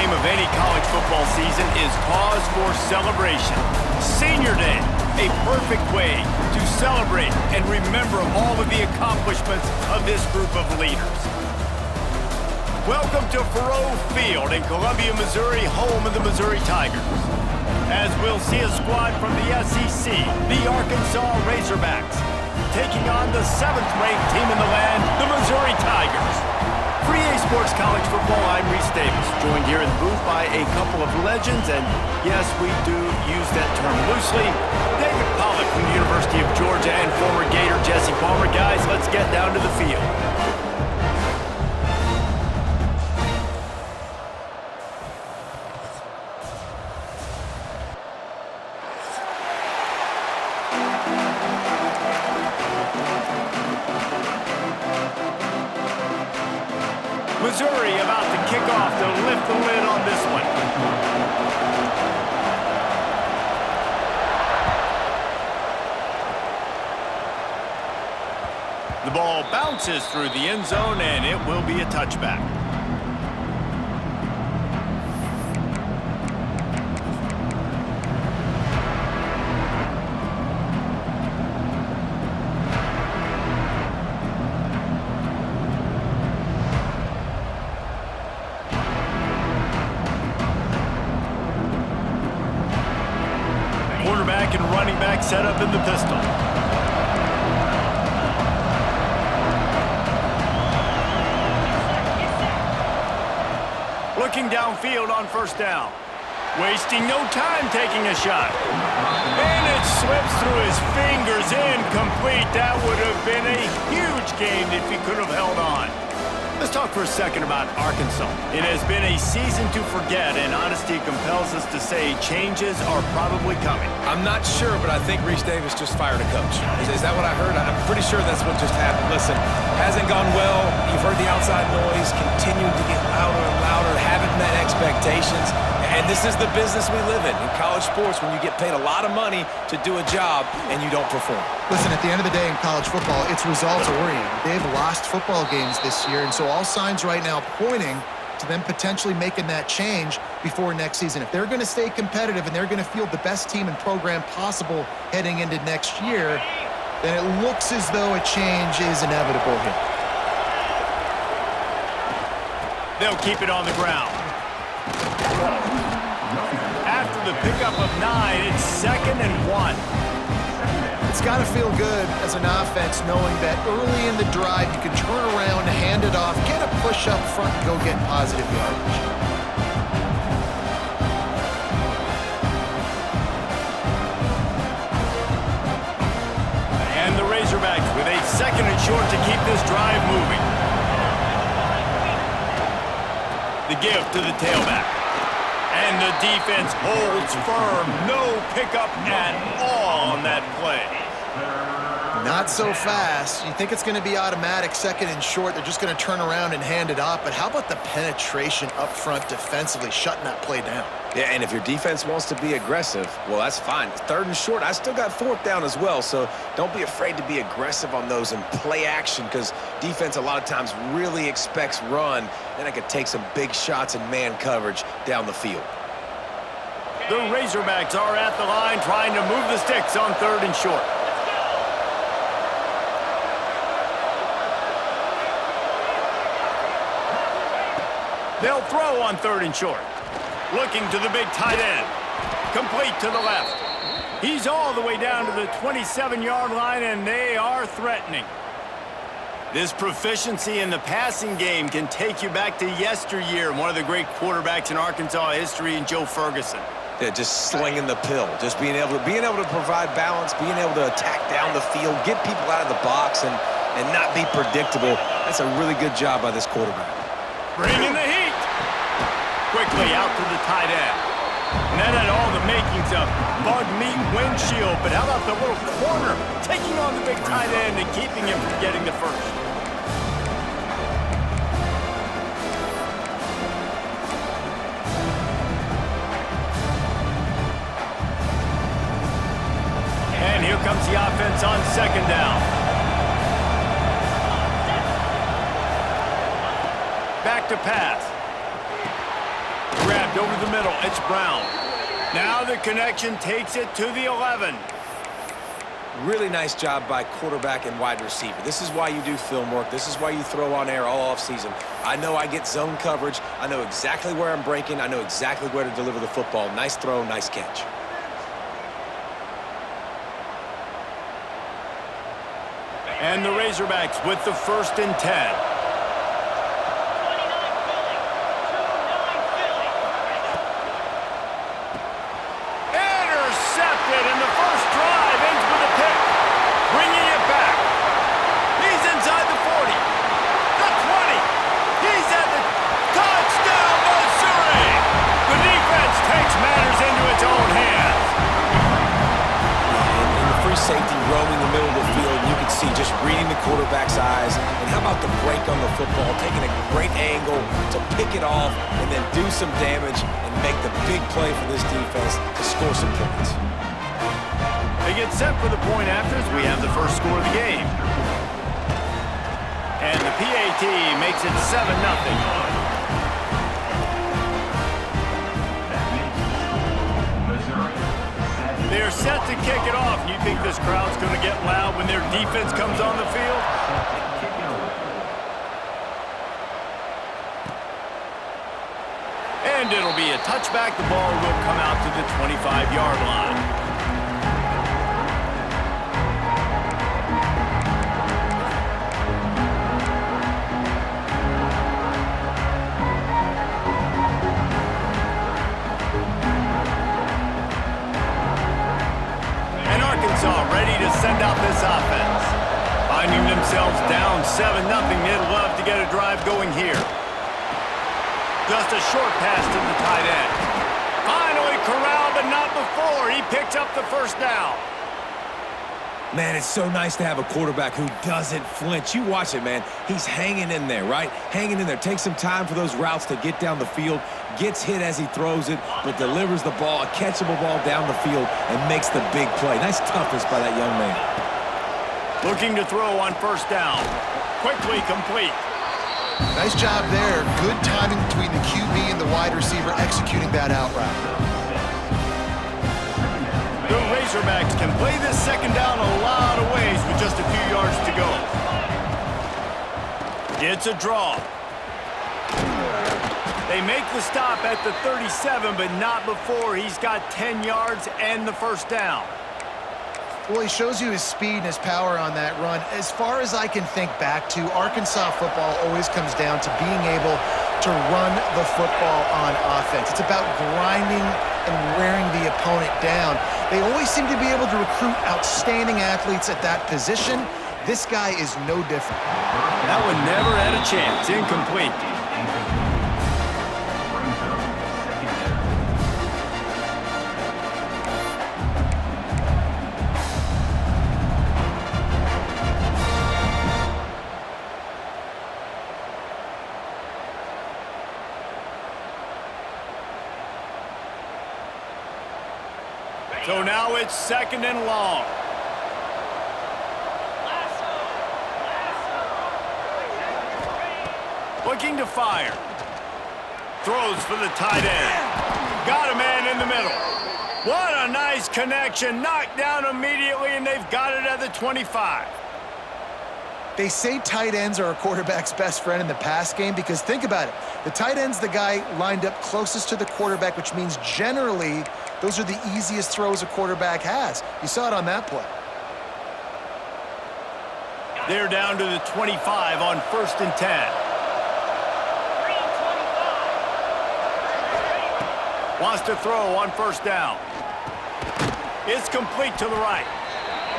Of any college football season is cause for celebration. Senior Day, a perfect way to celebrate and remember all of the accomplishments of this group of leaders. Welcome to Faurot Field in Columbia, Missouri, home of the Missouri Tigers. As we'll see a squad from the SEC, the Arkansas Razorbacks, taking on the 7th-ranked team in the land, the Missouri Tigers. For EA Sports College Football, I'm Reese Davis, joined here in the booth by a couple of legends, and yes, we do use that term loosely. David Pollack from the University of Georgia and former Gator Jesse Palmer. Guys, let's get down to the field. Missouri about to kick off to lift the lid on this one. The ball bounces through the end zone, and it will be a touchback. Quarterback and running back set up in the pistol. Looking downfield on first down. Wasting no time taking a shot. And it slips through his fingers, incomplete. That would have been a huge gain if he could have held on. Let's talk for a second about Arkansas. It has been a season to forget, and honesty compels us to say changes are probably coming. I'm not sure, but I think Reese Davis just fired a coach. Is that what I heard? I'm pretty sure that's what just happened. Listen, hasn't gone well. You've heard the outside noise, continuing to get louder and louder, haven't met expectations. And this is the business we live in college sports, when you get paid a lot of money to do a job and you don't perform. Listen, at the end of the day in college football, it's results-oriented. They've lost football games this year, and so all signs right now pointing to them potentially making that change before next season. If they're going to stay competitive and they're going to field the best team and program possible heading into next year, then it looks as though a change is inevitable here. They'll keep it on the ground. After the pickup of 9, it's 2nd and 1. It's got to feel good as an offense knowing that early in the drive you can turn around, hand it off, get a push up front, and go get positive yardage. And the Razorbacks with a 2nd and short to keep this drive moving. The give to the tailback. And the defense holds firm. No pickup at all on that play. Not so fast. You think it's going to be automatic, second and short. They're just going to turn around and hand it off. But how about the penetration up front defensively, shutting that play down? Yeah, and if your defense wants to be aggressive, well, that's fine. Third and short, I still got fourth down as well, so don't be afraid to be aggressive on those and play action, because defense a lot of times really expects run. Then I could take some big shots in man coverage down the field. The Razorbacks are at the line trying to move the sticks on third and short. They'll throw on third and short. Looking to the big tight end. Complete to the left. He's all the way down to the 27-yard line, and they are threatening. This proficiency in the passing game can take you back to yesteryear, one of the great quarterbacks in Arkansas history, in Joe Ferguson. Yeah, just slinging the pill, just being able to provide balance, being able to attack down the field, get people out of the box, and not be predictable. That's a really good job by this quarterback. Bringing the heat. Quickly out to the tight end. And that had all the makings of bug meat windshield, but how about the little corner taking on the big tight end and keeping him from getting the first? And here comes the offense on second down. Back to pass. Grabbed over the middle. It's Brown. Now the connection takes it to the 11. Really nice job by quarterback and wide receiver. This is why you do film work. This is why you throw on air all offseason. I know I get zone coverage. I know exactly where I'm breaking. I know exactly where to deliver the football. Nice throw, nice catch. And the Razorbacks with the 1st and 10. Safety roaming the middle of the field, and you can see just reading the quarterback's eyes. And how about the break on the football, taking a great angle to pick it off and then do some damage and make the big play for this defense to score some points. They get set for the point afters. We have the first score of the game. And the PAT makes it 7-0. They're set to kick it off. You think this crowd's going to get loud when their defense comes on the field? And it'll be a touchback. The ball will come out to the 25-yard line. Ready to send out this offense. Finding themselves down 7-0, they'd love to get a drive going here. Just a short pass to the tight end. Finally corralled, but not before. He picks up the first down. Man, it's so nice to have a quarterback who doesn't flinch. You watch it, man. He's hanging in there, right? Hanging in there. Takes some time for those routes to get down the field. Gets hit as he throws it, but delivers the ball, a catchable ball down the field, and makes the big play. Nice toughness by that young man. Looking to throw on first down. Quickly complete. Nice job there. Good timing between the QB and the wide receiver executing that out route. The Razorbacks can play this second down a lot of ways with just a few yards to go. It's a draw. They make the stop at the 37, but not before he's got 10 yards and the first down. Well, he shows you his speed and his power on that run. As far as I can think back to, Arkansas football always comes down to being able to run the football on offense. It's about grinding and wearing the opponent down. They always seem to be able to recruit outstanding athletes at that position. This guy is no different. That one never had a chance. Incomplete. So now it's 2nd and long. Looking to fire. Throws for the tight end. Got a man in the middle. What a nice connection. Knocked down immediately, and they've got it at the 25. They say tight ends are a quarterback's best friend in the pass game because think about it. The tight end's the guy lined up closest to the quarterback, which means generally those are the easiest throws a quarterback has. You saw it on that play. They're down to the 25 on 1st and 10. Wants to throw on 1st down. It's complete to the right.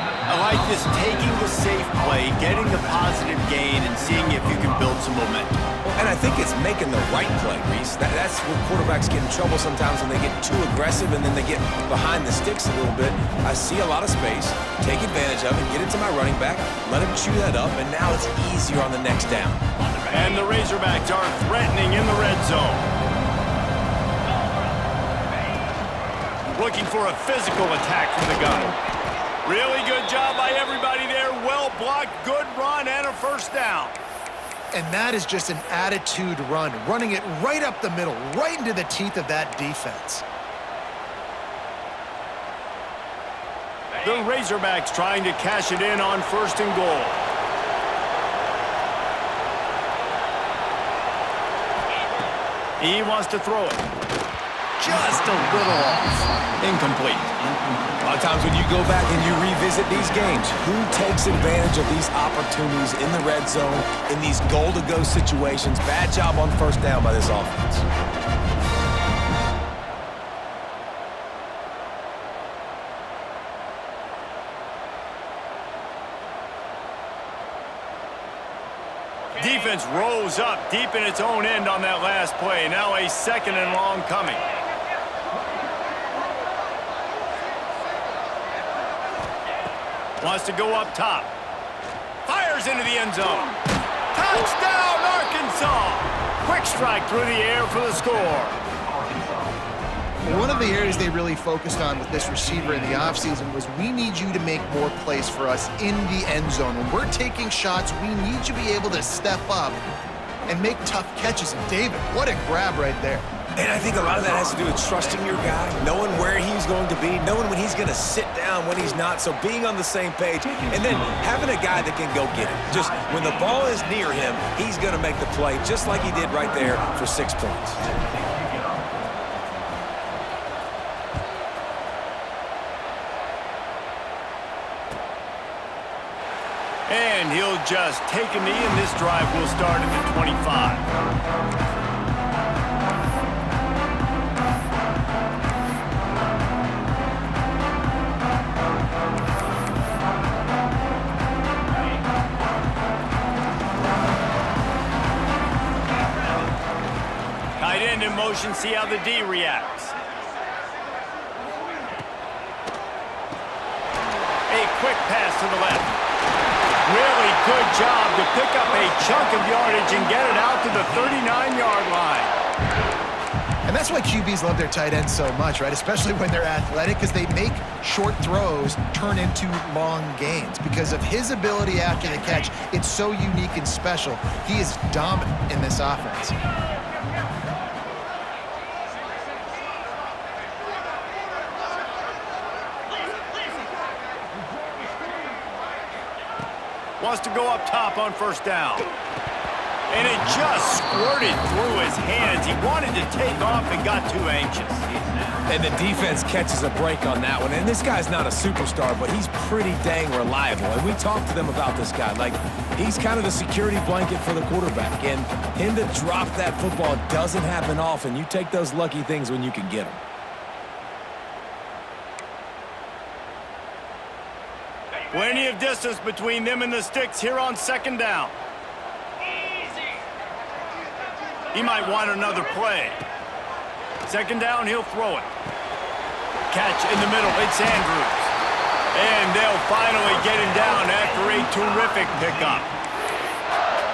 I like this, taking the safe play, getting the positive gain, and seeing if you can build some momentum. And I think it's making the right play, Reese. That's where quarterbacks get in trouble sometimes when they get too aggressive and then they get behind the sticks a little bit. I see a lot of space, take advantage of it, get it to my running back, let him chew that up, and now it's easier on the next down. And the Razorbacks are threatening in the red zone. Looking for a physical attack from the gun. Really good job by everybody there. Well blocked, good run, and a 1st down. And that is just an attitude run, running it right up the middle, right into the teeth of that defense. The Razorbacks trying to cash it in on 1st and goal. He wants to throw it. Just a little off. Incomplete. A lot of times when you go back and you revisit these games, who takes advantage of these opportunities in the red zone, in these goal-to-go situations? Bad job on 1st down by this offense. Defense rose up deep in its own end on that last play. Now a 2nd and long coming. Wants to go up top. Fires into the end zone. Touchdown, Arkansas! Quick strike through the air for the score. One of the areas they really focused on with this receiver in the offseason was we need you to make more plays for us in the end zone. When we're taking shots, we need you to be able to step up and make tough catches. And David, what a grab right there. And I think a lot of that has to do with trusting your guy, knowing where he's going to be, knowing when he's going to sit down, when he's not, so being on the same page, and then having a guy that can go get it. Just when the ball is near him, he's going to make the play, just like he did right there for 6 points. And he'll just take a knee, and this drive will start at the 25. Tight end in motion, see how the D reacts. A quick pass to the left. Really good job to pick up a chunk of yardage and get it out to the 39-yard line. And that's why QBs love their tight ends so much, right? Especially when they're athletic, because they make short throws turn into long gains. Because of his ability after the catch, it's so unique and special. He is dominant in this offense. Wants to go up top on 1st down. And it just squirted through his hands. He wanted to take off and got too anxious. And the defense catches a break on that one. And this guy's not a superstar, but he's pretty dang reliable. And we talked to them about this guy. Like, he's kind of the security blanket for the quarterback. And him to drop that football doesn't happen often. You take those lucky things when you can get them. Plenty of distance between them and the sticks here on 2nd down. He might want another play. 2nd down, he'll throw it. Catch in the middle, it's Andrews. And they'll finally get him down after a terrific pickup.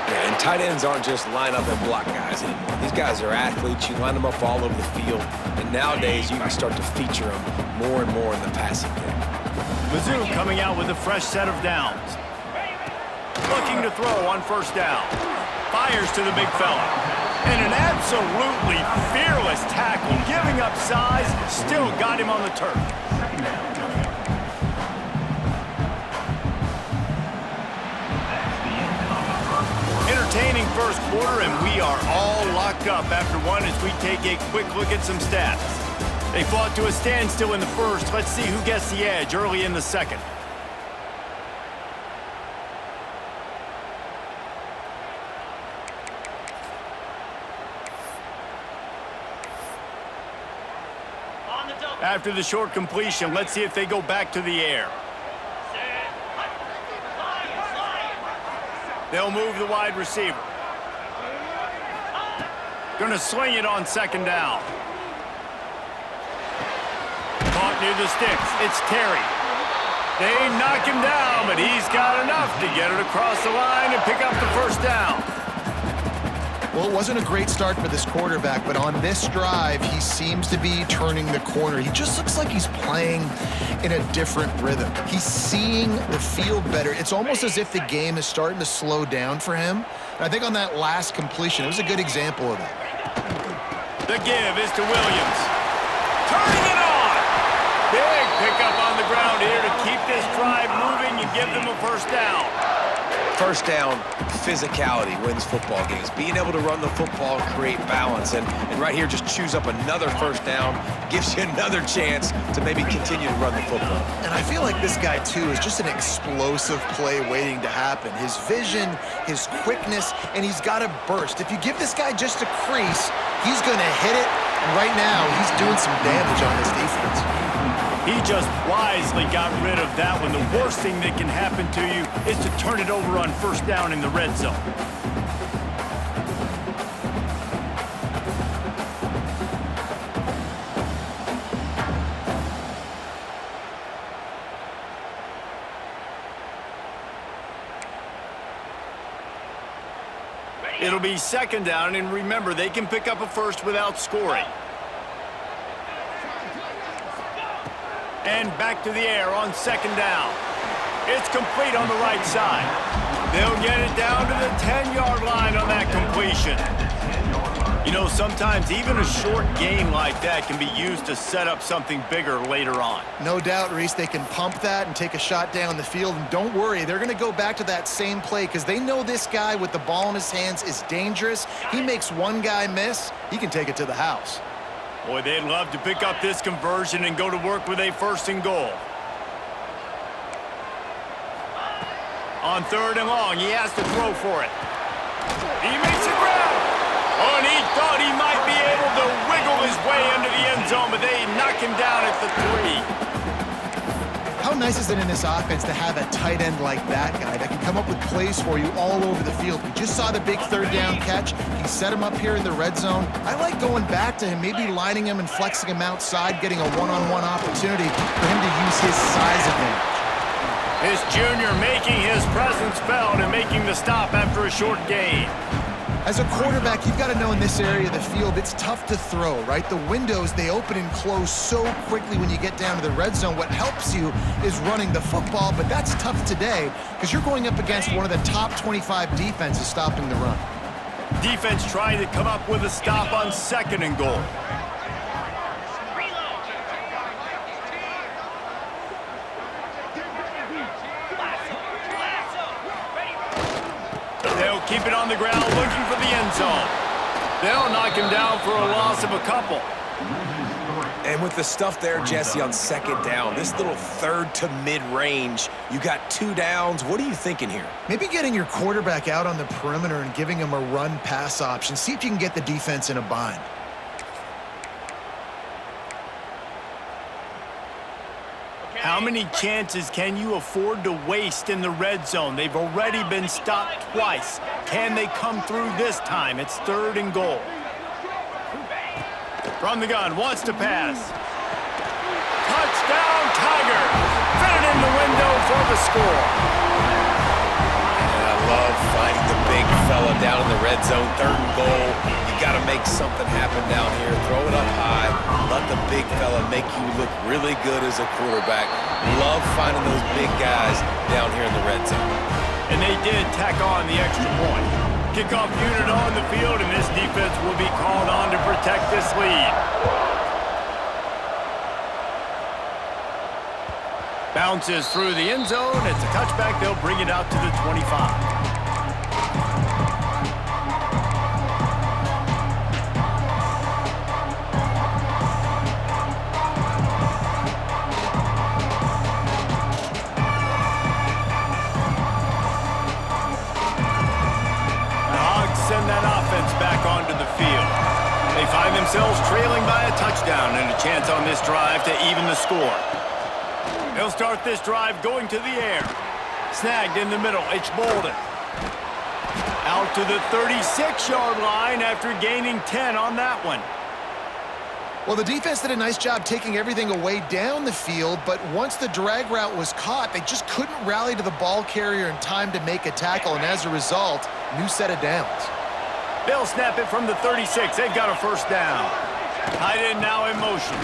Yeah, and tight ends aren't just line up and block guys anymore. These guys are athletes. You line them up all over the field. And nowadays, you can start to feature them more and more in the passing game. Mizzou coming out with a fresh set of downs. Looking to throw on first down. Fires to the big fella. And an absolutely fearless tackle, giving up size, still got him on the turf. Entertaining first quarter, and we are all locked up after one as we take a quick look at some stats. They fought to a standstill in the first. Let's see who gets the edge early in the second. After the short completion, let's see if they go back to the air. They'll move the wide receiver. Gonna sling it on second down. Caught near the sticks. It's Terry. They knock him down, but he's got enough to get it across the line and pick up the first down. Well, it wasn't a great start for this quarterback, but on this drive, he seems to be turning the corner. He just looks like he's playing in a different rhythm. He's seeing the field better. It's almost as if the game is starting to slow down for him. And I think on that last completion, it was a good example of that. The give is to Williams. Turning it on! Big pickup on the ground here to keep this drive moving and give them a first down. First down, physicality wins football games. Being able to run the football, create balance, and right here just choose up another first down, gives you another chance to maybe continue to run the football. And I feel like this guy, too, is just an explosive play waiting to happen. His vision, his quickness, and he's got a burst. If you give this guy just a crease, he's going to hit it, and right now he's doing some damage on this defense. He just wisely got rid of that one. The worst thing that can happen to you is to turn it over on first down in the red zone. It'll be second down, and remember, they can pick up a first without scoring. And back to the air on second down. It's complete on the right side. They'll get it down to the 10-yard line on that completion. You know, sometimes even a short gain like that can be used to set up something bigger later on. No doubt, Reese, they can pump that and take a shot down the field. And don't worry, they're going to go back to that same play because they know this guy with the ball in his hands is dangerous. He makes one guy miss, he can take it to the house. Boy, they'd love to pick up this conversion and go to work with a first and goal. On third and long, he has to throw for it. He makes a grab. Oh, and he thought he might be able to wiggle his way into the end zone, but they knock him down at the 3. How nice is it in this offense to have a tight end like that guy that can come up with plays for you all over the field? We just saw the big third down catch. He set him up here in the red zone. I like going back to him, maybe lining him and flexing him outside, getting a one-on-one opportunity for him to use his size advantage. His junior making his presence felt and making the stop after a short gain. As a quarterback, you've got to know in this area of the field, it's tough to throw, right? The windows, they open and close so quickly when you get down to the red zone. What helps you is running the football, but that's tough today because you're going up against one of the top 25 defenses stopping the run. Defense trying to come up with a stop on second and goal. They'll keep it on the ground looking for the end zone. They'll knock him down for a loss of a couple. And with the stuff there, Jesse, on second down, this little third to mid-range, you got 2 downs. What are you thinking here? Maybe getting your quarterback out on the perimeter and giving him a run-pass option. See if you can get the defense in a bind. How many chances can you afford to waste in the red zone? They've already been stopped twice. Can they come through this time? It's third and goal. From the gun, wants to pass. Touchdown, Tigers! Fit it in the window for the score. And I love finding the big fella fella down in the red zone, 3rd and goal. You got to make something happen down here. Throw it up high. Let the big fella make you look really good as a quarterback. Love finding those big guys down here in the red zone. And they did tack on the extra point. Kickoff unit on the field, and this defense will be called on to protect this lead. Bounces through the end zone. It's a touchback. They'll bring it out to the 25. Send that offense back onto the field. They find themselves trailing by a touchdown and a chance on this drive to even the score. They'll start this drive going to the air. Snagged in the middle. It's Bolden. Out to the 36-yard line after gaining 10 on that one. Well, the defense did a nice job taking everything away down the field, but once the drag route was caught, they just couldn't rally to the ball carrier in time to make a tackle, and as a result, new set of downs. They'll snap it from the 36. They've got a first down. Tight end now in motion.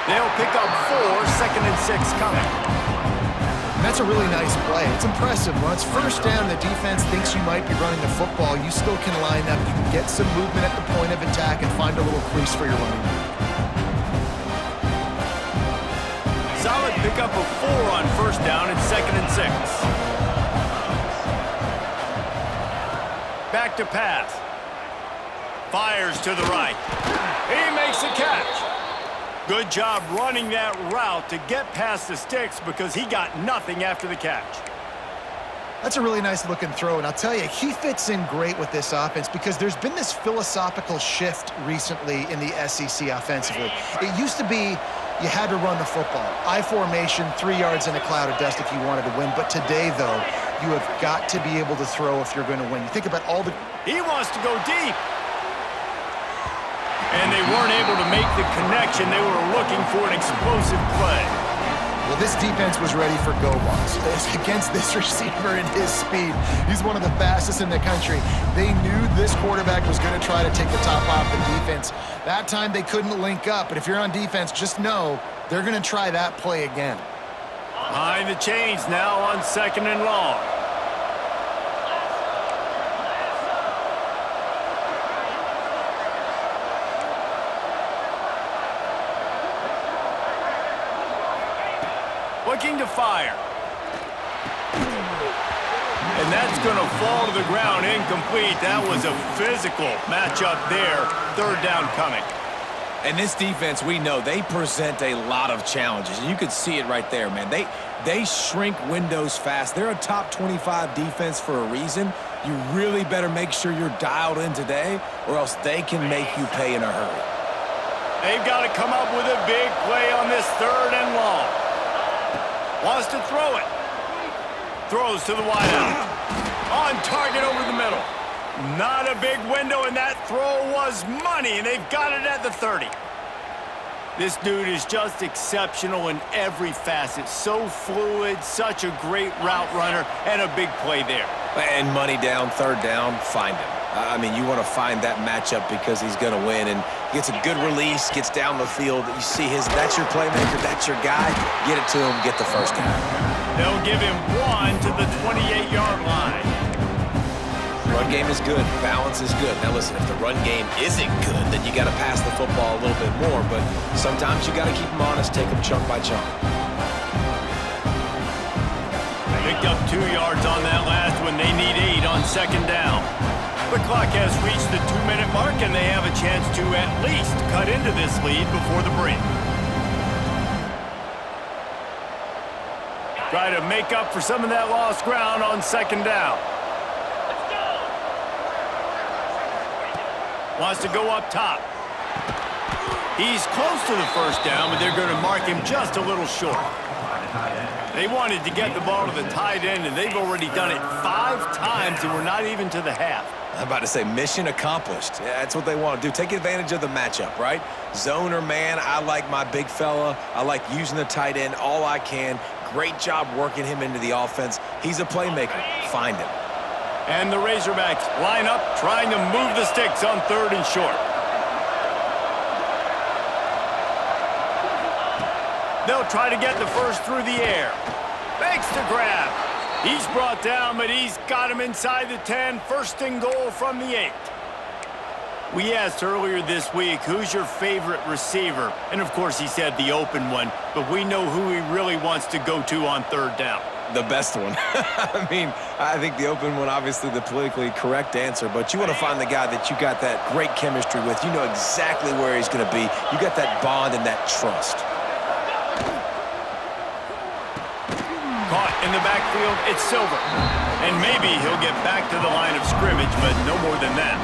They'll pick up 4, 2nd and 6 coming. And that's a really nice play. It's impressive. When it's first down, the defense thinks you might be running the football. You still can line up. You can get some movement at the point of attack and find a little crease for your running back. Solid pickup of 4 on first down and 2nd and 6. Back to pass. Fires to the right. He makes a catch. Good job running that route to get past the sticks because he got nothing after the catch. That's a really nice looking throw, and I'll tell you, he fits in great with this offense because there's been this philosophical shift recently in the SEC offensively. It used to be you had to run the football. I formation, 3 yards in a cloud of dust if you wanted to win. But today, though, you have got to be able to throw if you're going to win. You think about all the... He wants to go deep. And they weren't able to make the connection. They were looking for an explosive play. Well, this defense was ready for go-balls against this receiver and his speed. He's one of the fastest in the country. They knew this quarterback was going to try to take the top off the defense. That time they couldn't link up, but if you're on defense, just know they're going to try that play again. Behind the chains now on 2nd and long. Looking to fire. And that's going to fall to the ground incomplete. That was a physical matchup there. 3rd down coming. And this defense, we know, they present a lot of challenges. And you could see it right there, man. They shrink windows fast. They're a top 25 defense for a reason. You really better make sure you're dialed in today, or else they can make you pay in a hurry. They've got to come up with a big play on this 3rd and long. Wants to throw it. Throws to the wideout. On target over the middle. Not a big window, and that throw was money, and they've got it at the 30. This dude is just exceptional in every facet. So fluid, such a great route runner, and a big play there. And money down, 3rd down, find him. I mean, you want to find that matchup because he's going to win, and gets a good release, gets down the field. You see that's your playmaker, that's your guy. Get it to him, get the first down. They'll give him 1 to the 28-yard line. Run game is good. Balance is good. Now listen, if the run game isn't good, then you got to pass the football a little bit more. But sometimes you got to keep them honest, take them chunk by chunk. Picked up 2 yards on that last one. They need 8 on 2nd down. The clock has reached the 2-minute mark, and they have a chance to at least cut into this lead before the break. Try to make up for some of that lost ground on 2nd down. Wants to go up top. He's close to the first down, but they're going to mark him just a little short. They wanted to get the ball to the tight end, and they've already done it 5 times, and we're not even to the half. I'm about to say mission accomplished. Yeah, that's what they want to do. Take advantage of the matchup, right? Zone or man, I like my big fella. I like using the tight end all I can. Great job working him into the offense. He's a playmaker. Find him. And the Razorbacks line up, trying to move the sticks on 3rd and short. They'll try to get the first through the air. Makes the grab. He's brought down, but he's got him inside the 10. 1st and goal from the 8. We asked earlier this week, who's your favorite receiver? And, of course, he said the open one, but we know who he really wants to go to on 3rd down. The best one. I mean, I think the open one, obviously the politically correct answer, but you want to find the guy that you got that great chemistry with. You know exactly where he's going to be. You got that bond and that trust. Caught in the backfield, it's Silver. And maybe he'll get back to the line of scrimmage, but no more than that.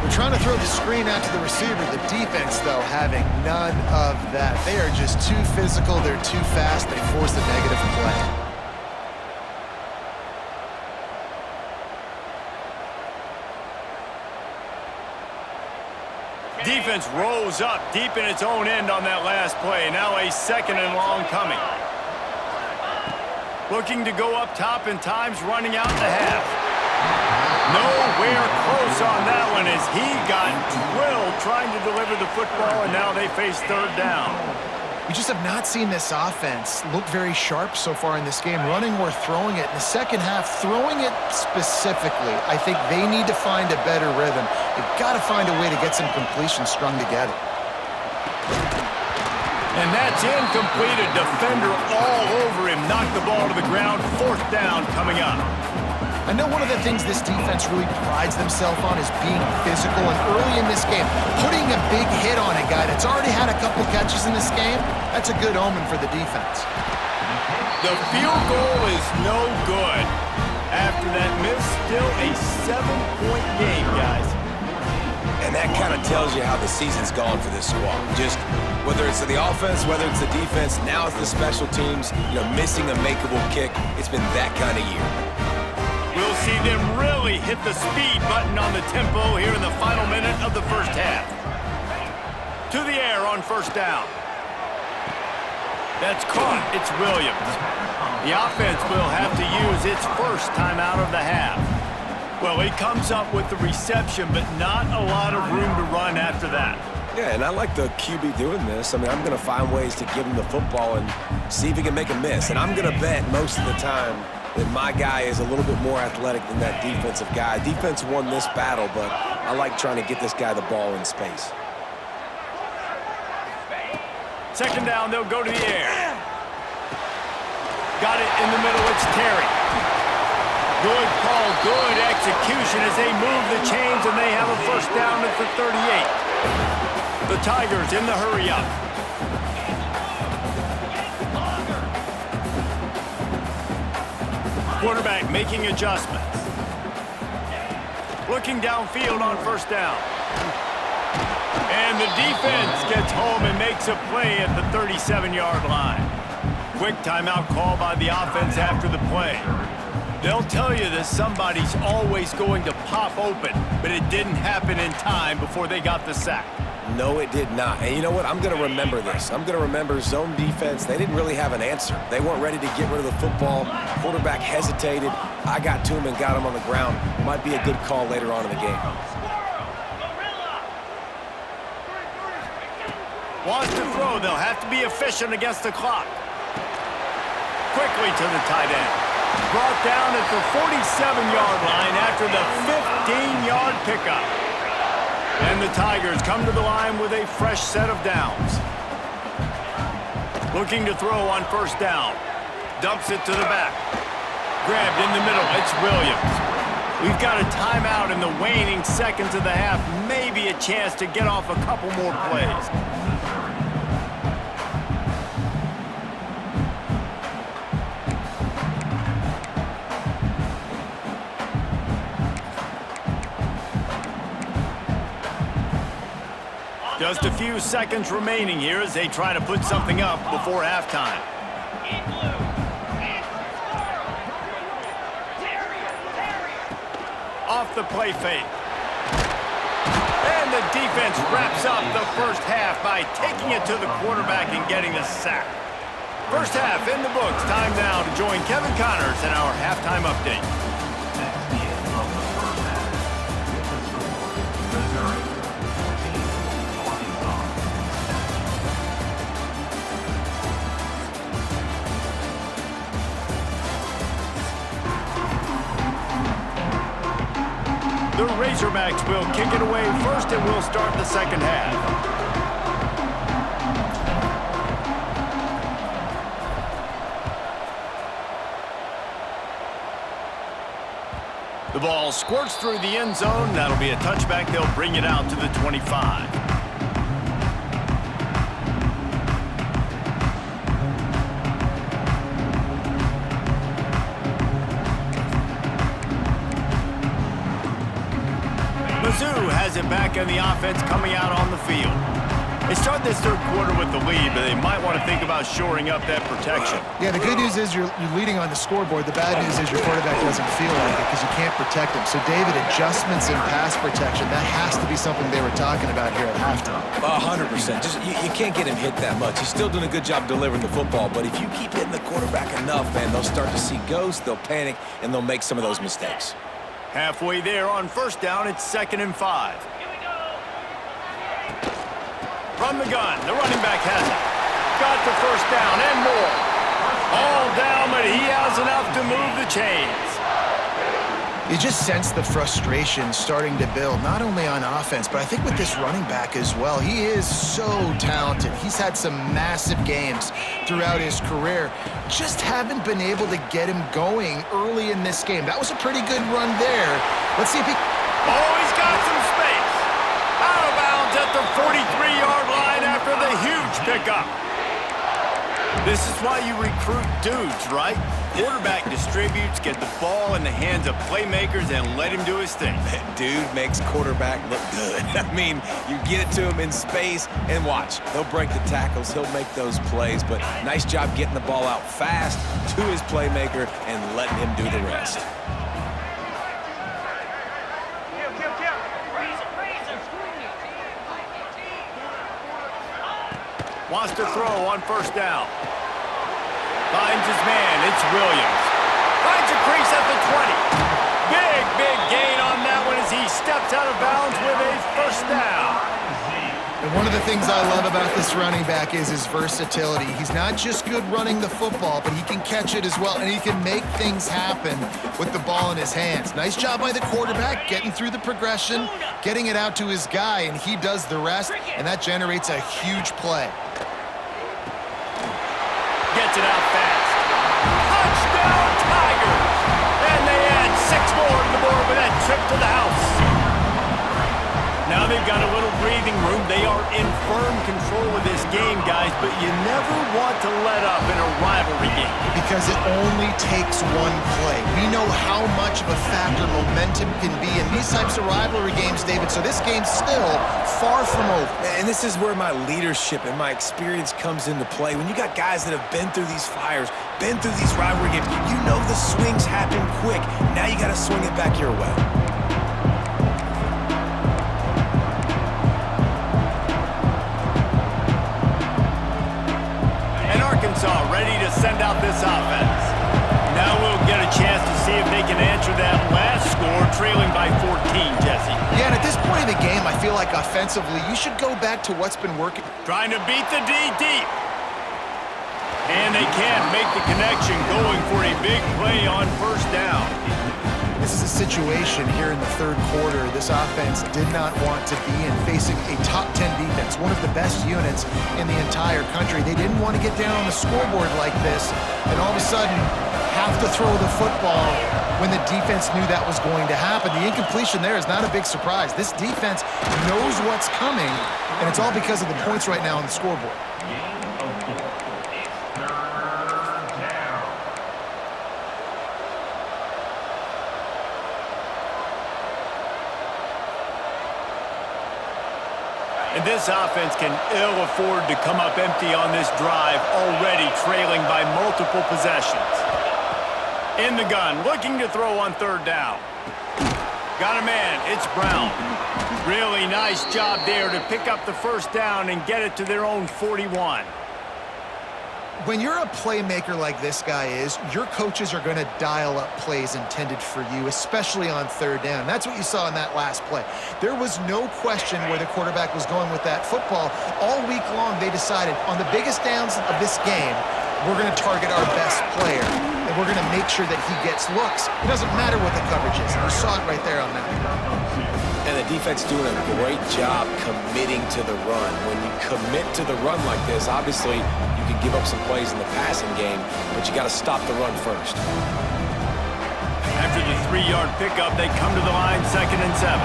They're trying to throw the screen out to the receiver. The defense, though, having none of that. They are just too physical. They're too fast. They force a negative play. Defense rolls up deep in its own end on that last play. Now a 2nd and long coming. Looking to go up top, and time's running out the half. Nowhere close on that one as he got drilled trying to deliver the football, and now they face 3rd down. We just have not seen this offense look very sharp so far in this game, running or throwing it. In the second half, throwing it specifically, I think they need to find a better rhythm. They've got to find a way to get some completions strung together. And that's incomplete. A defender all over him. Knocked the ball to the ground. 4th down coming up. I know one of the things this defense really prides themselves on is being physical, and early in this game, putting a big hit on a guy that's already had a couple catches in this game, that's a good omen for the defense. The field goal is no good. After that miss, still a 7-point game, guys. And that kind of tells you how the season's gone for this squad. Just whether it's the offense, whether it's the defense, now it's the special teams, missing a makeable kick. It's been that kind of year. We'll see them really hit the speed button on the tempo here in the final minute of the 1st half. To the air on 1st down. That's caught. It's Williams. The offense will have to use its 1st timeout of the half. Well, he comes up with the reception, but not a lot of room to run after that. Yeah, and I like the QB doing this. I mean, I'm going to find ways to give him the football and see if he can make a miss. And I'm going to bet most of the time that my guy is a little bit more athletic than that defensive guy. Defense won this battle, but I like trying to get this guy the ball in space. 2nd down, they'll go to the air. Got it in the middle, it's Terry. Good call, good execution as they move the chains, and they have a 1st down at the 38. The Tigers in the hurry-up. Quarterback making adjustments. Looking downfield on 1st down. And the defense gets home and makes a play at the 37-yard line. Quick timeout call by the offense after the play. They'll tell you that somebody's always going to pop open, but it didn't happen in time before they got the sack. No, it did not. And you know what? I'm going to remember this. I'm going to remember zone defense. They didn't really have an answer. They weren't ready to get rid of the football. Quarterback hesitated. I got to him and got him on the ground. Might be a good call later on in the game. Wants to throw. They'll have to be efficient against the clock. Quickly to the tight end. Brought down at the 47-yard line after the 15-yard pickup. And the Tigers come to the line with a fresh set of downs. Looking to throw on 1st down. Dumps it to the back. Grabbed in the middle. It's Williams. We've got a timeout in the waning seconds of the half. Maybe a chance to get off a couple more plays. Just a few seconds remaining here as they try to put something up before halftime. Off the play fake. And the defense wraps up the 1st half by taking it to the quarterback and getting the sack. 1st half in the books. Time now to join Kevin Connors in our halftime update. The Razorbacks will kick it away first, and we'll start the second half. The ball squirts through the end zone. That'll be a touchback. They'll bring it out to the 25. Mizzou has it back in the offense coming out on the field. They start this third quarter with the lead, but they might want to think about shoring up that protection. Yeah, the good news is you're leading on the scoreboard. The bad news is your quarterback doesn't feel like it because you can't protect him. So, David, adjustments in pass protection, that has to be something they were talking about here at halftime. 100%. Just you can't get him hit that much. He's still doing a good job delivering the football, but if you keep hitting the quarterback enough, man, they'll start to see ghosts, they'll panic, and they'll make some of those mistakes. Halfway there on first down, it's 2nd and 5. From the gun, the running back has it. Got the first down and more. All down, but he has enough to move the chains. You just sense the frustration starting to build, not only on offense, but I think with this running back as well. He is so talented. He's had some massive games throughout his career. Just haven't been able to get him going early in this game. That was a pretty good run there. Let's see if he... Oh, he's got some space. Out of bounds at the 43-yard line after the huge pickup. This is why you recruit dudes, right? Quarterback distributes, get the ball in the hands of playmakers, and let him do his thing. That dude makes quarterback look good. I mean, you get it to him in space, and watch. He'll break the tackles. He'll make those plays, but nice job getting the ball out fast to his playmaker and letting him do the rest. Wants to throw on first down. Finds his man. It's Williams. Finds a crease at the 20. Big gain on that one as he steps out of bounds with a first down. And one of the things I love about this running back is his versatility. He's not just good running the football, but he can catch it as well, and he can make things happen with the ball in his hands. Nice job by the quarterback, getting through the progression, getting it out to his guy, and he does the rest, and that generates a huge play. Gets it out fast. Touchdown, Tigers! And they add 6 more to the board with that trip to the house. Now they've got a little breathing room. They are in firm control of this game, guys, but you never want to let up in a rivalry game. Because it only takes one play. We know how much of a factor momentum can be in these types of rivalry games, David, so this game's still far from over. And this is where my leadership and my experience comes into play. When you got guys that have been through these fires, been through these rivalry games, you know the swings happen quick. Now you got to swing it back your way. Ready to send out this offense. Now we'll get a chance to see if they can answer that last score, trailing by 14, Jesse. Yeah, and at this point in the game, I feel like offensively, you should go back to what's been working. Trying to beat the D deep. And they can't make the connection, going for a big play on first down. This is a situation here in the third quarter this offense did not want to be in, facing a top 10 defense, one of the best units in the entire country. They didn't want to get down on the scoreboard like this and all of a sudden have to throw the football when the defense knew that was going to happen. The incompletion there is not a big surprise. This defense knows what's coming, and it's all because of the points right now on the scoreboard. And this offense can ill afford to come up empty on this drive, already trailing by multiple possessions. In the gun, looking to throw on third down. Got a man, it's Brown. Really nice job there to pick up the first down and get it to their own 41. When you're a playmaker like this guy is, your coaches are going to dial up plays intended for you, especially on third down. That's what you saw in that last play. There was no question where the quarterback was going with that football. All week long, they decided on the biggest downs of this game, we're going to target our best player. and we're going to make sure that he gets looks. It doesn't matter what the coverage is. You saw it right there on that. And the defense doing a great job committing to the run. When you commit to the run like this, obviously you can give up some plays in the passing game, but you got to stop the run first. After the 3-yard pickup, they come to the line, 2nd and 7.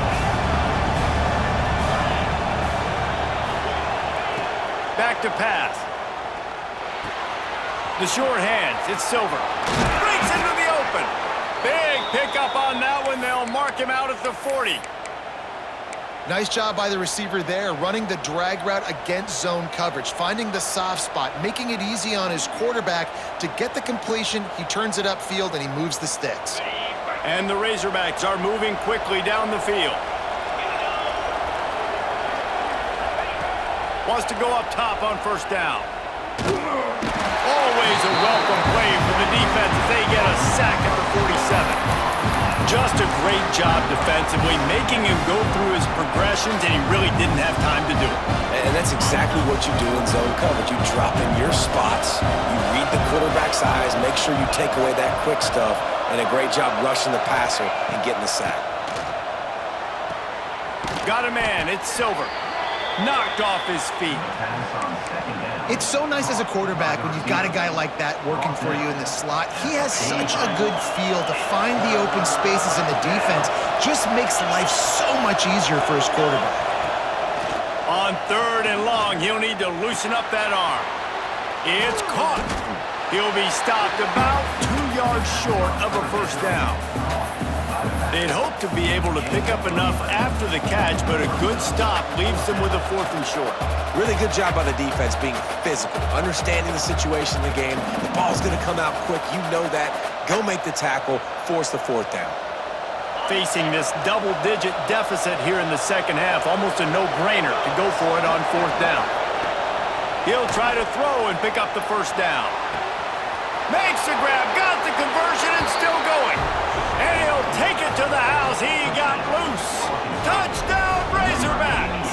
Back to pass. The short hands, it's Silver. Breaks into the open. Big pickup on that one. They'll mark him out at the 40. Nice job by the receiver there, running the drag route against zone coverage, finding the soft spot, making it easy on his quarterback to get the completion. He turns it upfield, and he moves the sticks. And the Razorbacks are moving quickly down the field. Wants to go up top on 1st down. Always a welcome play for the defense as they get a sack at the 47. Just a great job defensively, making him go through his progressions, and he really didn't have time to do it. And that's exactly what you do in zone coverage. You drop in your spots, you read the quarterback's eyes, make sure you take away that quick stuff, and a great job rushing the passer and getting the sack. Got a man, it's Silver. Knocked off his feet. It's so nice as a quarterback when you've got a guy like that working for you in the slot. He has such a good feel to find the open spaces in the defense. Just makes life so much easier for his quarterback. On 3rd and long, he'll need to loosen up that arm. It's caught. He'll be stopped about 2 yards short of a 1st down. They'd hope to be able to pick up enough after the catch, but a good stop leaves them with a 4th and short. Really good job by the defense being physical, understanding the situation in the game. The ball's going to come out quick. You know that. Go make the tackle, force the 4th down. Facing this double-digit deficit here in the 2nd half, almost a no-brainer to go for it on 4th down. He'll try to throw and pick up the 1st down. Makes the grab, got the conversion, and still going. And he'll take it to the house. He got loose. Touchdown, Razorbacks!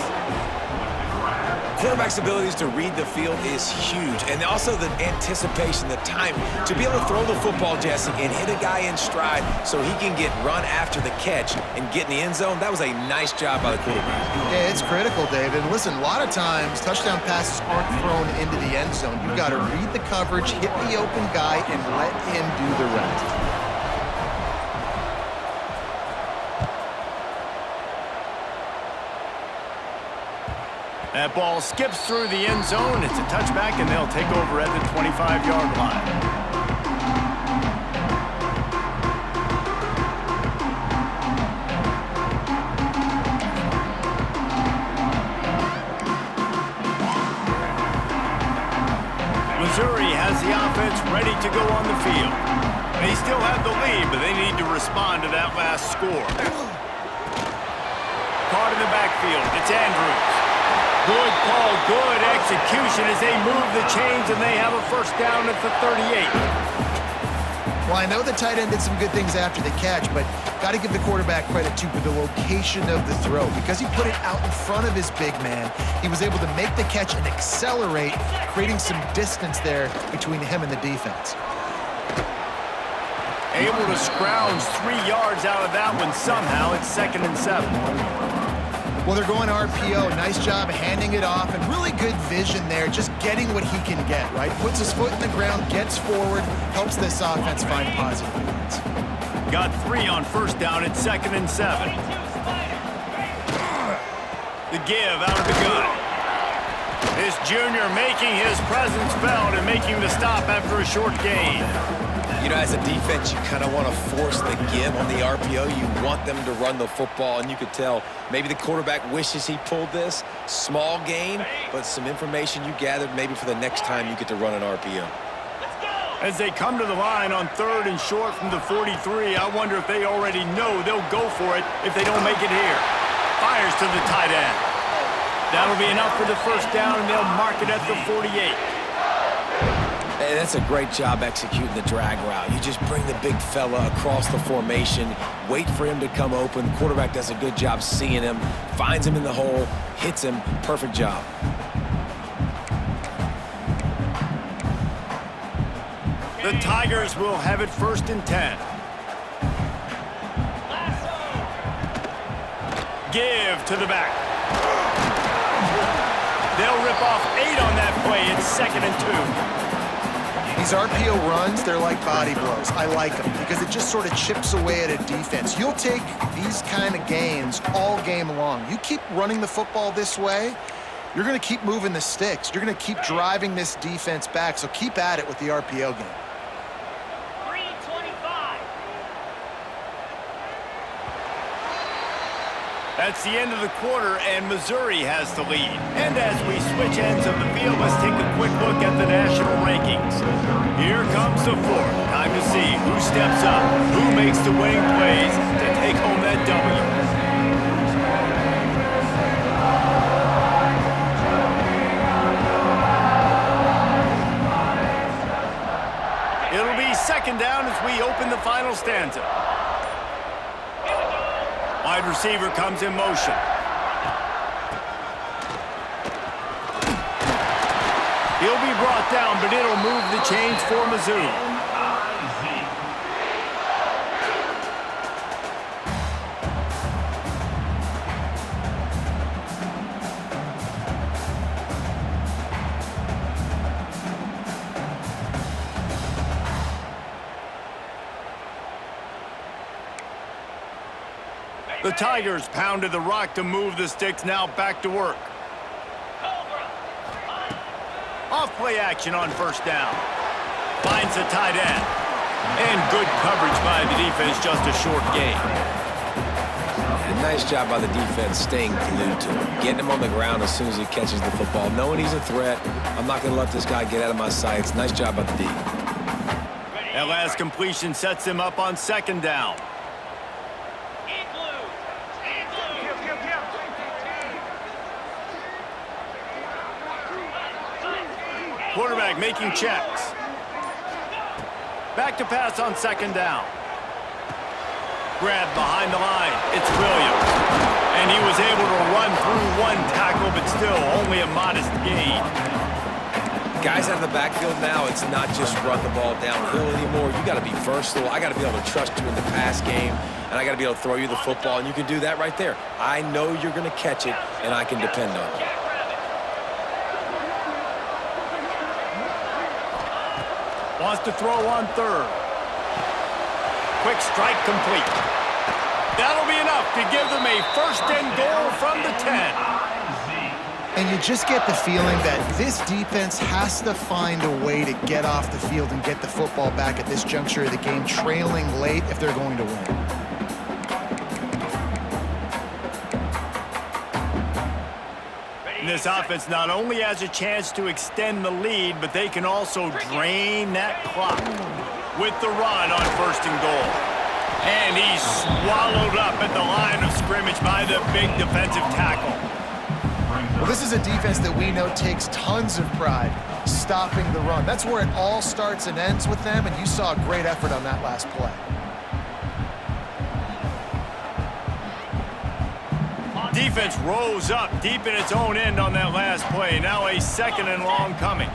Quarterback's abilities to read the field is huge, and also the anticipation, the timing. To be able to throw the football, Jesse, and hit a guy in stride so he can get run after the catch and get in the end zone, that was a nice job by the quarterback. Yeah, it's critical, David. Listen, a lot of times touchdown passes aren't thrown into the end zone. You've got to read the coverage, hit the open guy, and let him do the rest. That ball skips through the end zone. It's a touchback, and they'll take over at the 25-yard line. Missouri has the offense ready to go on the field. They still have the lead, but they need to respond to that last score. Caught in the backfield. It's Andrews. Good call, good execution as they move the chains, and they have a 1st down at the 38. Well, I know the tight end did some good things after the catch, but got to give the quarterback credit, too, for the location of the throw. Because he put it out in front of his big man, he was able to make the catch and accelerate, creating some distance there between him and the defense. Able to scrounge 3 yards out of that one somehow. It's 2nd and 7. Well, they're going RPO. Nice job handing it off, and really good vision there, just getting what he can get, right? Puts his foot in the ground, gets forward, helps this offense find positive points. Got 3 on 1st down. It's 2nd and 7. The give out of the gun. This junior making his presence felt and making the stop after a short gain. You know, as a defense, you kind of want to force the give on the RPO. You want them to run the football, and you could tell maybe the quarterback wishes he pulled this. Small gain, but some information you gathered maybe for the next time you get to run an RPO. As they come to the line on 3rd and short from the 43, I wonder if they already know they'll go for it if they don't make it here. Fires to the tight end. That'll be enough for the 1st down, and they'll mark it at the 48. And that's a great job executing the drag route. You just bring the big fella across the formation, wait for him to come open. The quarterback does a good job seeing him, finds him in the hole, hits him. Perfect job. The Tigers will have it 1st and 10. Give to the back. They'll rip off 8 on that play. It's 2nd and 2. These RPO runs, they're like body blows. I like them because it just sort of chips away at a defense. You'll take these kind of gains all game long. You keep running the football this way, you're going to keep moving the sticks. You're going to keep driving this defense back, so keep at it with the RPO game. That's the end of the quarter, and Missouri has the lead. And as we switch ends of the field, let's take a quick look at the national rankings. Here comes the 4th. Time to see who steps up, who makes the winning plays to take home that W. It'll be 2nd down as we open the final stanza. Wide receiver comes in motion. He'll be brought down, but it'll move the chains for Mizzou. The Tigers pounded the rock to move the sticks, now back to work. Off play action on 1st down. Finds the tight end. And good coverage by the defense, just a short gain. And nice job by the defense staying glued to him. Getting him on the ground as soon as he catches the football. Knowing he's a threat, I'm not going to let this guy get out of my sights. Nice job by the D. That last completion sets him up on 2nd down. Quarterback making checks. Back to pass on 2nd down. Grab behind the line. It's Williams. And he was able to run through 1 tackle, but still only a modest gain. Guys out of the backfield now, it's not just run the ball downhill anymore. You got to be versatile. I got to be able to trust you in the pass game, and I got to be able to throw you the football, and you can do that right there. I know you're going to catch it, and I can depend on you. Wants to throw on 3rd. Quick strike complete. That'll be enough to give them a 1st and goal from the 10. And you just get the feeling that this defense has to find a way to get off the field and get the football back at this juncture of the game, trailing late if they're going to win. This offense not only has a chance to extend the lead, but they can also drain that clock with the run on 1st and goal. And he's swallowed up at the line of scrimmage by the big defensive tackle. Well, this is a defense that we know takes tons of pride stopping the run. That's where it all starts and ends with them, and you saw a great effort on that last play. Defense rose up deep in its own end on that last play. Now a 2nd and long coming.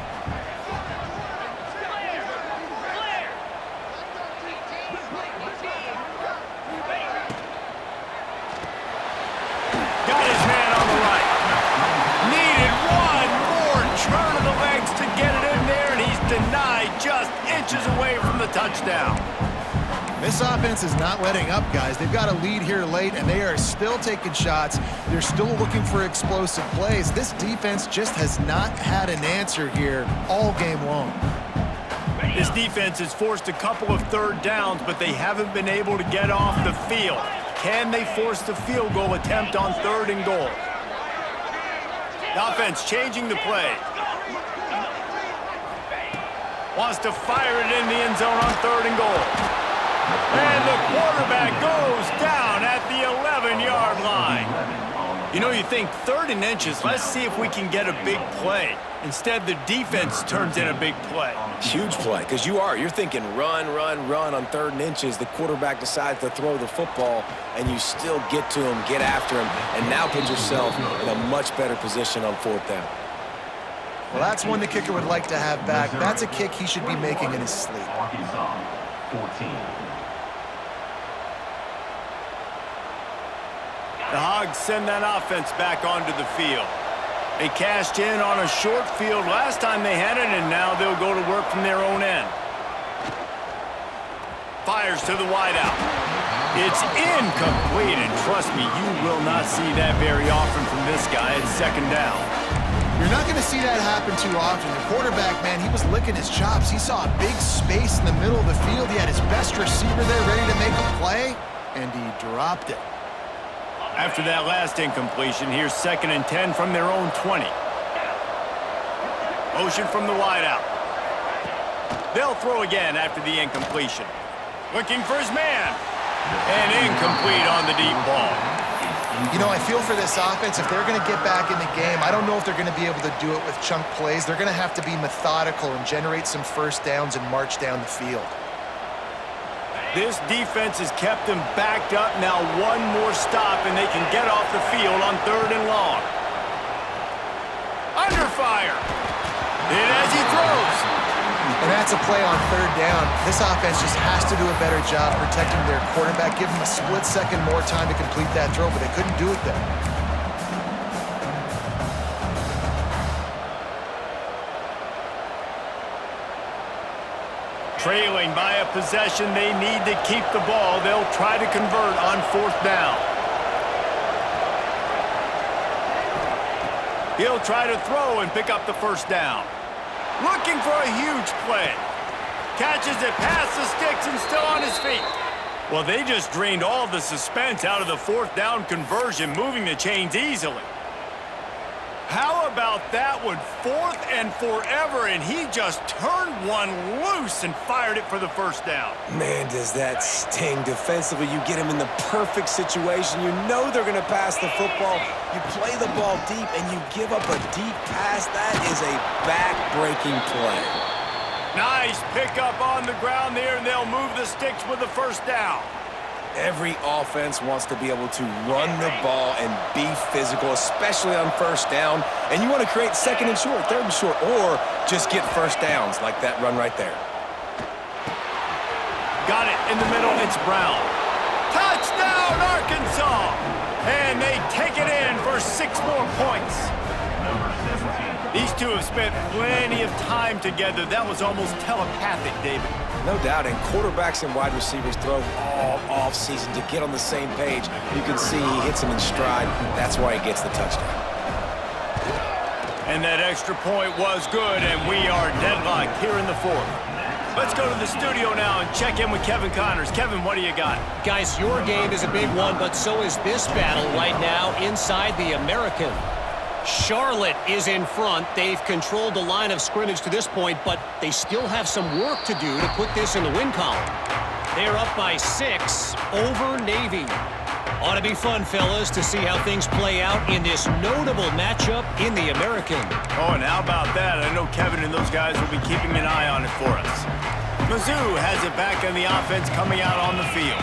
Got his man on the right. Needed one more turn of the legs to get it in there, and he's denied just inches away from the touchdown. This offense is not letting up, guys. They've got a lead here late, and they are still taking shots. They're still looking for explosive plays. This defense just has not had an answer here all game long. This defense has forced a couple of 3rd downs, but they haven't been able to get off the field. Can they force the field goal attempt on 3rd and goal? The offense changing the play. Wants to fire it in the end zone on 3rd and goal. And the quarterback goes down at the 11-yard line. You know, you think 3rd and inches, let's see if we can get a big play. Instead, the defense turns in a big play. Huge play, because you're thinking run, run, run on 3rd and inches. The quarterback decides to throw the football, and you still get to him, get after him, and now put yourself in a much better position on 4th down. Well, that's one the kicker would like to have back. That's a kick he should be making in his sleep. The Hogs send that offense back onto the field. They cashed in on a short field last time they had it, and now they'll go to work from their own end. Fires to the wideout. It's incomplete, and trust me, you will not see that very often from this guy. It's second down. You're not going to see that happen too often. The quarterback, man, he was licking his chops. He saw a big space in the middle of the field. He had his best receiver there ready to make a play, and he dropped it. After that last incompletion, here's 2nd and 10 from their own 20. Motion from the wideout. They'll throw again after the incompletion. Looking for his man. And incomplete on the deep ball. You know, I feel for this offense, if they're going to get back in the game, I don't know if they're going to be able to do it with chunk plays. They're going to have to be methodical and generate some first downs and march down the field. This defense has kept them backed up. Now one more stop, and they can get off the field on 3rd and long. Under fire. And as he throws. And that's a play on 3rd down. This offense just has to do a better job protecting their quarterback. Give them a split second more time to complete that throw, but they couldn't do it there. Trailing by a possession, they need to keep the ball. They'll try to convert on 4th down. He'll try to throw and pick up the first down. Looking for a huge play. Catches it past the sticks and still on his feet. Well, they just drained all the suspense out of the 4th down conversion, moving the chains easily. How about that one? 4th and forever, and he just turned one loose and fired it for the first down. Man, does that sting defensively. You get him in the perfect situation. You know they're going to pass the football. You play the ball deep, and you give up a deep pass. That is a back-breaking play. Nice pickup on the ground there, and they'll move the sticks with the first down. Every offense wants to be able to run the ball and be physical, especially on 1st down. And you want to create 2nd and short, 3rd and short, or just get first downs like that run right there. Got it in the middle. It's Brown. Touchdown, Arkansas! And they take it in for 6 more points. These two have spent plenty of time together. That was almost telepathic, David. No doubt, and quarterbacks and wide receivers throw all offseason to get on the same page. You can see he hits him in stride. That's why he gets the touchdown. And that extra point was good, and we are deadlocked here in the 4th. Let's go to the studio now and check in with Kevin Connors. Kevin, what do you got? Guys, your game is a big one, but so is this battle right now inside the American. Charlotte is in front. They've controlled the line of scrimmage to this point, but they still have some work to do to put this in the win column. They're up by 6 over Navy. Ought to be fun, fellas, to see how things play out in this notable matchup in the American. Oh, and how about that? I know Kevin and those guys will be keeping an eye on it for us. Mizzou has it back on the offense coming out on the field.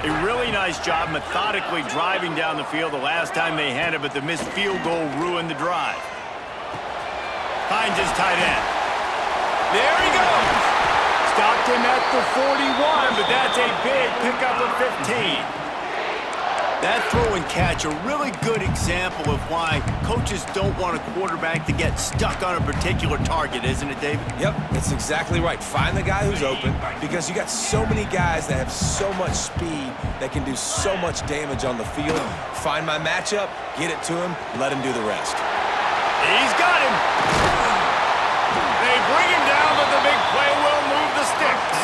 A really nice job methodically driving down the field the last time they had it, but the missed field goal ruined the drive. Finds his tight end. There he goes! Stopped him at the 41, but that's a big pickup of 15. That throw and catch, a really good example of why coaches don't want a quarterback to get stuck on a particular target, isn't it, David? Yep, that's exactly right. Find the guy who's open, because you got so many guys that have so much speed that can do so much damage on the field. Find my matchup, get it to him, let him do the rest. He's got him. They bring him down, but the big play will move the sticks.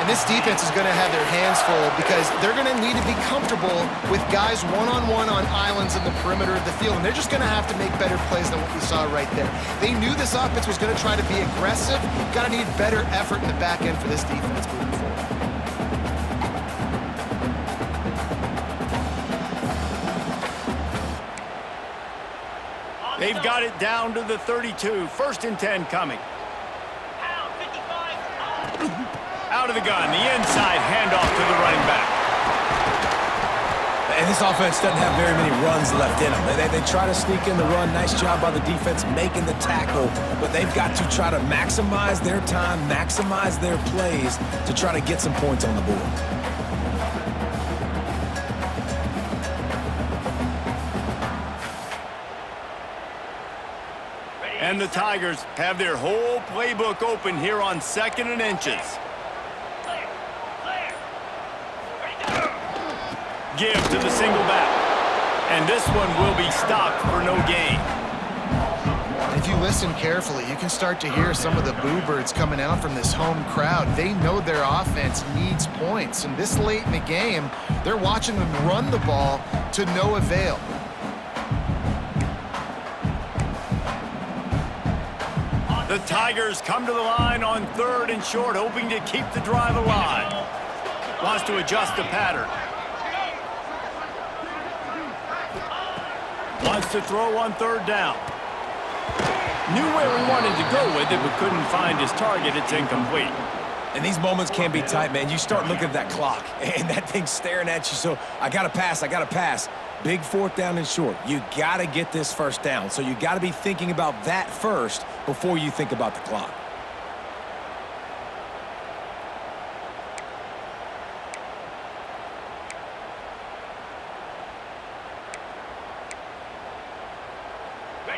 And this defense is going to have their hands full because they're going to need to be comfortable with guys one-on-one on islands in the perimeter of the field, and they're just going to have to make better plays than what we saw right there. They knew this offense was going to try to be aggressive. Got to need better effort in the back end for this defense moving forward. They've got it down to the 32. 1st and 10 coming. Out of the gun, the inside handoff to the running back. And this offense doesn't have very many runs left in them. They try to sneak in the run. Nice job by the defense making the tackle, but they've got to try to maximize their time, maximize their plays to try to get some points on the board. And the Tigers have their whole playbook open here on 2nd and inches. Give to the single back. And this one will be stopped for no gain. If you listen carefully, you can start to hear some of the boo birds coming out from this home crowd. They know their offense needs points. And this late in the game, they're watching them run the ball to no avail. The Tigers come to the line on 3rd and short, hoping to keep the drive alive. Wants to adjust the pattern. Wants to throw on 3rd down. Knew where he wanted to go with it, but couldn't find his target. It's incomplete. And these moments can be tight, man. You start looking at that clock, and that thing's staring at you. So I got to pass, I got to pass. Big 4th down and short. You got to get this 1st down. So you got to be thinking about that first before you think about the clock.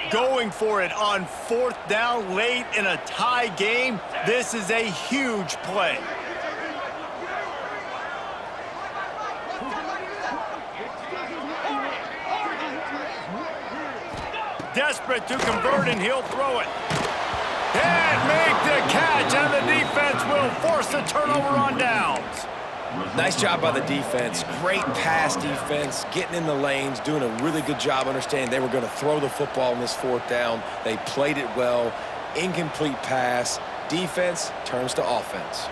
Going for it on 4th down late in a tie game. This is a huge play. Desperate to convert, and he'll throw it. And make the catch, and the defense will force the turnover on downs. Nice job by the defense. Great pass defense, getting in the lanes, doing a really good job understanding they were going to throw the football in this 4th down. They played it well. Incomplete pass. Defense turns to offense.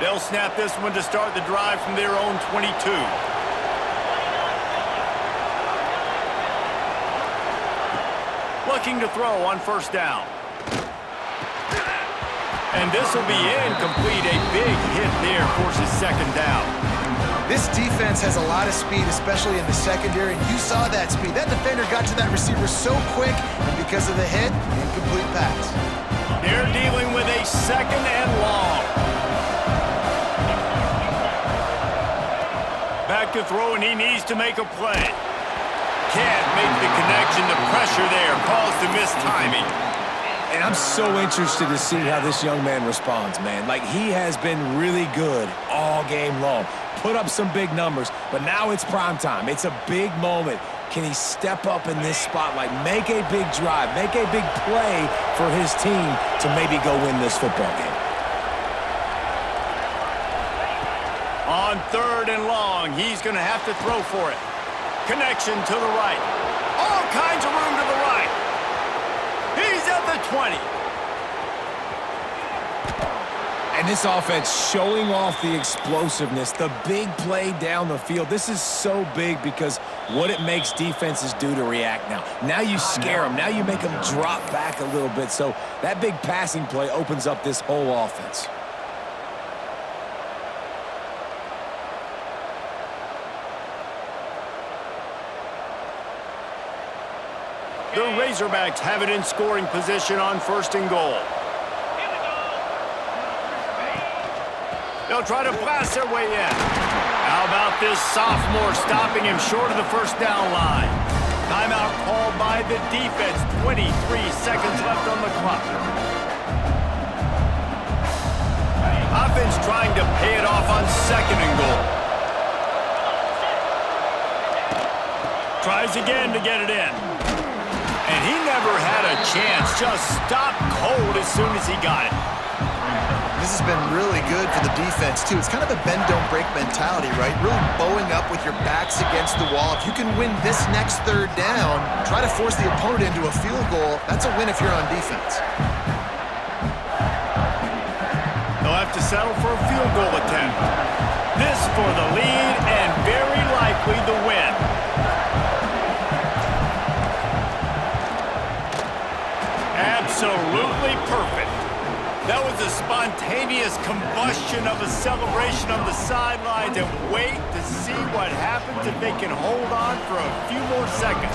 They'll snap this one to start the drive from their own 22. Looking to throw on 1st down. And this will be incomplete. A big hit there forces 2nd down. This defense has a lot of speed, especially in the secondary, and you saw that speed. That defender got to that receiver so quick, and because of the hit, incomplete pass. They're dealing with a 2nd and long. Back to throw, and he needs to make a play. Can't make the connection. The pressure there calls the missed timing. And I'm so interested to see how this young man responds, man. Like, he has been really good all game long. Put up some big numbers, but now it's prime time. It's a big moment. Can he step up in this spotlight, make a big drive, make a big play for his team to maybe go win this football game? On 3rd and long, he's going to have to throw for it. Connection to the right. All kinds of room to the right. He's at the 20. And this offense showing off the explosiveness, the big play down the field. This is so big because what it makes defenses do to react now. Now you scare them. Now you make them drop back a little bit. So that big passing play opens up this whole offense. The Razorbacks have it in scoring position on 1st and goal. They'll try to blast their way in. How about this sophomore stopping him short of the 1st down line? Timeout called by the defense. 23 seconds left on the clock. Offense trying to pay it off on 2nd and goal. Tries again to get it in. And he never had a chance. Just stopped cold as soon as he got it. This has been really good for the defense, too. It's kind of a bend-don't-break mentality, right? Really bowing up with your backs against the wall. If you can win this next 3rd down, try to force the opponent into a field goal. That's a win if you're on defense. They'll have to settle for a field goal attempt. This for the lead and very likely the win. Absolutely perfect. That was the spontaneous combustion of a celebration on the sidelines, and wait to see what happens if they can hold on for a few more seconds.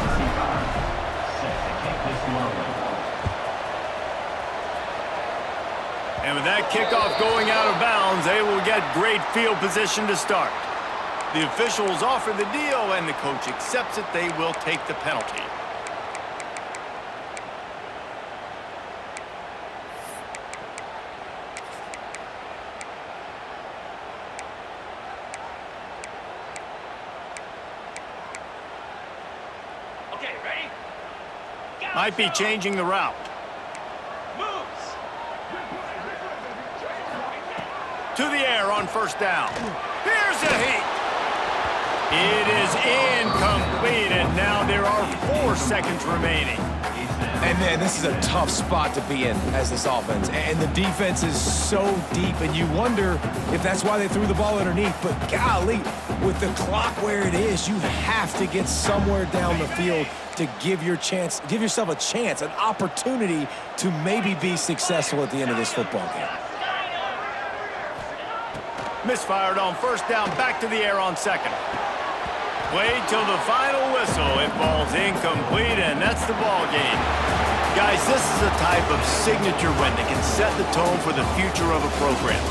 And with that kickoff going out of bounds, they will get great field position to start. The officials offer the deal, and the coach accepts it. They will take the penalty. Okay, ready? Might be changing the route. Moves. To the air on first down. Here's a heat. It is incomplete, and now there are 4 seconds remaining. And man, this is a tough spot to be in as this offense. And the defense is so deep, and you wonder if that's why they threw the ball underneath. But golly, with the clock where it is, you have to get somewhere down the field to give yourself a chance, an opportunity to maybe be successful at the end of this football game. Misfired on first down, back to the air on second. Played till the final whistle. It falls incomplete, and that's the ball game. Guys, this is a type of signature win that can set the tone for the future of a program.